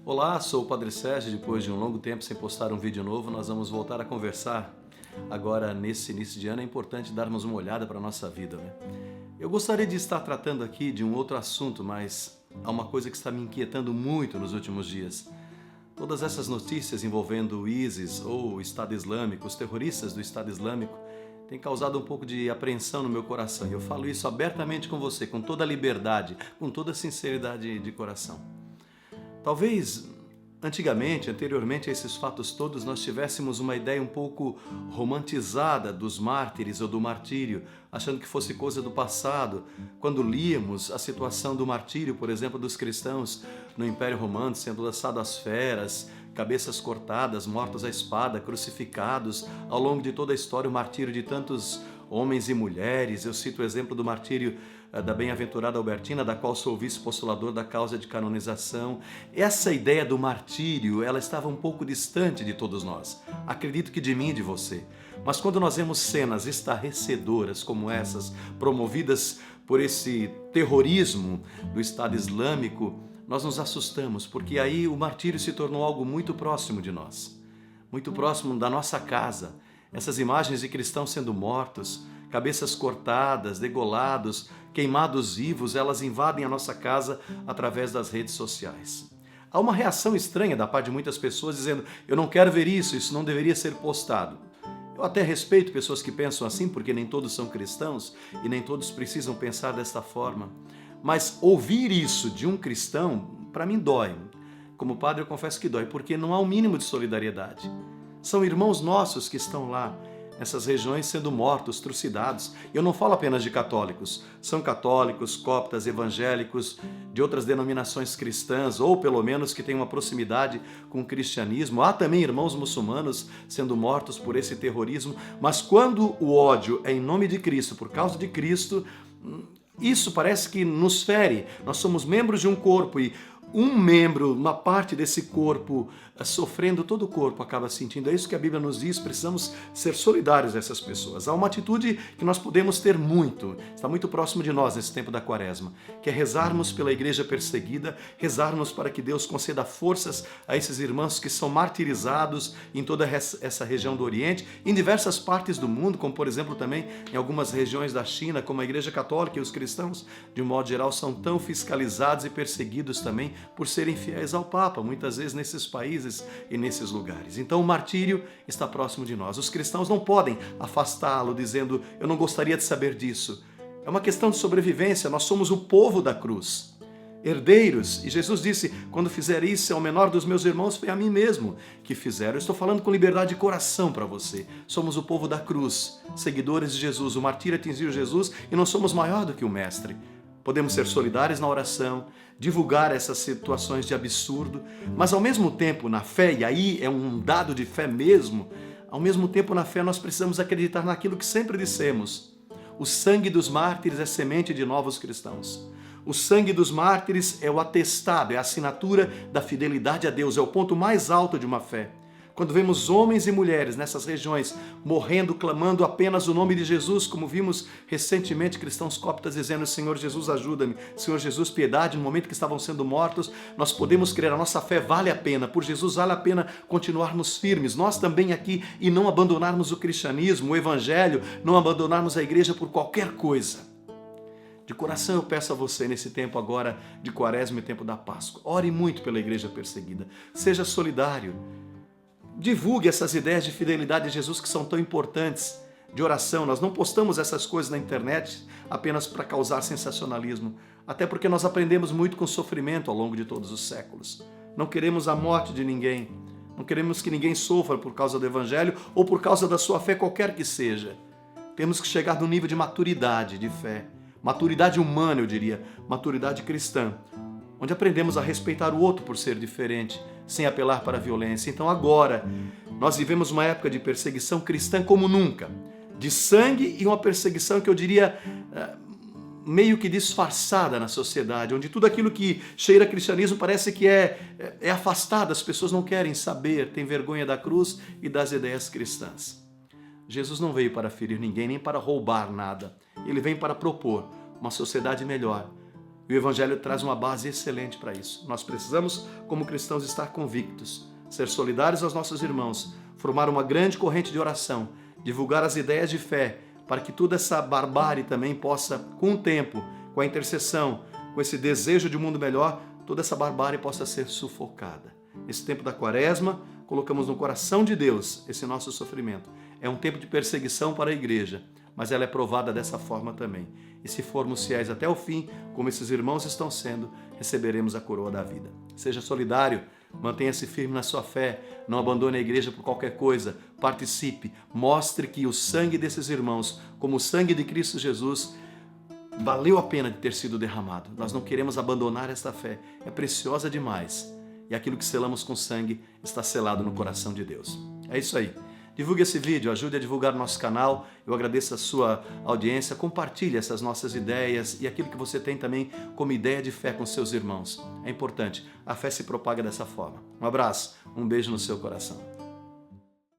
Olá, sou o Padre Sérgio. Depois de um longo tempo sem postar um vídeo novo, nós vamos voltar a conversar. Agora, nesse início de ano, é importante darmos uma olhada para a nossa vida, né? Eu gostaria de estar tratando aqui de um outro assunto, mas há uma coisa que está me inquietando muito nos últimos dias. Todas essas notícias envolvendo o ISIS ou o Estado Islâmico, os terroristas do Estado Islâmico, têm causado um pouco de apreensão no meu coração. E eu falo isso abertamente com você, com toda a liberdade, com toda a sinceridade de coração. Talvez anteriormente a esses fatos todos, nós tivéssemos uma ideia um pouco romantizada dos mártires ou do martírio, achando que fosse coisa do passado. Quando líamos a situação do martírio, por exemplo, dos cristãos no Império Romano, sendo lançados às feras, cabeças cortadas, mortos à espada, crucificados, ao longo de toda a história, o martírio de tantos homens e mulheres. Eu cito o exemplo do martírio da bem-aventurada Albertina, da qual sou vice-postulador da causa de canonização. Essa ideia do martírio, ela estava um pouco distante de todos nós. Acredito que de mim e de você. Mas quando nós vemos cenas estarrecedoras como essas, promovidas por esse terrorismo do Estado Islâmico, nós nos assustamos, porque aí o martírio se tornou algo muito próximo de nós, muito próximo da nossa casa. Essas imagens de cristãos sendo mortos, cabeças cortadas, degolados, queimados vivos, elas invadem a nossa casa através das redes sociais. Há uma reação estranha da parte de muitas pessoas dizendo: eu não quero ver isso não deveria ser postado. Eu até respeito pessoas que pensam assim, porque nem todos são cristãos e nem todos precisam pensar desta forma. Mas ouvir isso de um cristão, para mim dói. Como padre eu confesso que dói, porque não há um mínimo de solidariedade. São irmãos nossos que estão lá, nessas regiões, sendo mortos, trucidados. Eu não falo apenas de católicos. São católicos, coptas, evangélicos, de outras denominações cristãs, ou pelo menos que têm uma proximidade com o cristianismo. Há também irmãos muçulmanos sendo mortos por esse terrorismo. Mas quando o ódio é em nome de Cristo, por causa de Cristo, isso parece que nos fere. Nós somos membros de um corpo e um membro, uma parte desse corpo, sofrendo, todo o corpo acaba sentindo. É isso que a Bíblia nos diz, precisamos ser solidários a essas pessoas. Há uma atitude que nós podemos ter muito, está muito próximo de nós nesse tempo da Quaresma, que é rezarmos pela igreja perseguida, rezarmos para que Deus conceda forças a esses irmãos que são martirizados em toda essa região do Oriente, em diversas partes do mundo, como por exemplo também em algumas regiões da China, como a Igreja Católica e os cristãos, de um modo geral, são tão fiscalizados e perseguidos também por serem fiéis ao Papa, muitas vezes nesses países e nesses lugares. Então o martírio está próximo de nós. Os cristãos não podem afastá-lo dizendo: eu não gostaria de saber disso. É uma questão de sobrevivência, nós somos o povo da cruz, herdeiros. E Jesus disse: quando fizer isso ao menor dos meus irmãos, foi a mim mesmo que fizeram. Eu estou falando com liberdade de coração para você. Somos o povo da cruz, seguidores de Jesus. O martírio atingiu Jesus e não somos maior do que o Mestre. Podemos ser solidários na oração, divulgar essas situações de absurdo, mas ao mesmo tempo na fé, e aí é um dado de fé mesmo, ao mesmo tempo na fé nós precisamos acreditar naquilo que sempre dissemos: o sangue dos mártires é semente de novos cristãos. O sangue dos mártires é o atestado, é a assinatura da fidelidade a Deus, é o ponto mais alto de uma fé. Quando vemos homens e mulheres nessas regiões morrendo, clamando apenas o nome de Jesus, como vimos recentemente cristãos coptas dizendo: Senhor Jesus, ajuda-me, Senhor Jesus, piedade, no momento que estavam sendo mortos, nós podemos crer, a nossa fé vale a pena, por Jesus vale a pena continuarmos firmes, nós também aqui, e não abandonarmos o cristianismo, o evangelho, não abandonarmos a igreja por qualquer coisa. De coração eu peço a você, nesse tempo agora de Quaresma e tempo da Páscoa, ore muito pela igreja perseguida, seja solidário, divulgue essas ideias de fidelidade a Jesus que são tão importantes, de oração. Nós não postamos essas coisas na internet apenas para causar sensacionalismo, até porque nós aprendemos muito com sofrimento ao longo de todos os séculos. Não queremos a morte de ninguém, não queremos que ninguém sofra por causa do Evangelho ou por causa da sua fé, qualquer que seja. Temos que chegar no nível de maturidade de fé, maturidade humana, eu diria, maturidade cristã, onde aprendemos a respeitar o outro por ser diferente, sem apelar para a violência. Então agora, nós vivemos uma época de perseguição cristã como nunca, de sangue, e uma perseguição que eu diria meio que disfarçada na sociedade, onde tudo aquilo que cheira a cristianismo parece que é afastado, as pessoas não querem saber, têm vergonha da cruz e das ideias cristãs. Jesus não veio para ferir ninguém, nem para roubar nada. Ele vem para propor uma sociedade melhor, E o Evangelho traz uma base excelente para isso. Nós precisamos, como cristãos, estar convictos, ser solidários aos nossos irmãos, formar uma grande corrente de oração, divulgar as ideias de fé, para que toda essa barbárie também possa, com o tempo, com a intercessão, com esse desejo de um mundo melhor, toda essa barbárie possa ser sufocada. Nesse tempo da Quaresma, colocamos no coração de Deus esse nosso sofrimento. É um tempo de perseguição para a igreja, mas ela é provada dessa forma também. E se formos fiéis até o fim, como esses irmãos estão sendo, receberemos a coroa da vida. Seja solidário, mantenha-se firme na sua fé, não abandone a igreja por qualquer coisa, participe, mostre que o sangue desses irmãos, como o sangue de Cristo Jesus, valeu a pena de ter sido derramado. Nós não queremos abandonar esta fé, é preciosa demais. E aquilo que selamos com sangue está selado no coração de Deus. É isso aí. Divulgue esse vídeo, ajude a divulgar nosso canal. Eu agradeço a sua audiência. Compartilhe essas nossas ideias e aquilo que você tem também como ideia de fé com seus irmãos. É importante, a fé se propaga dessa forma. Um abraço, um beijo no seu coração.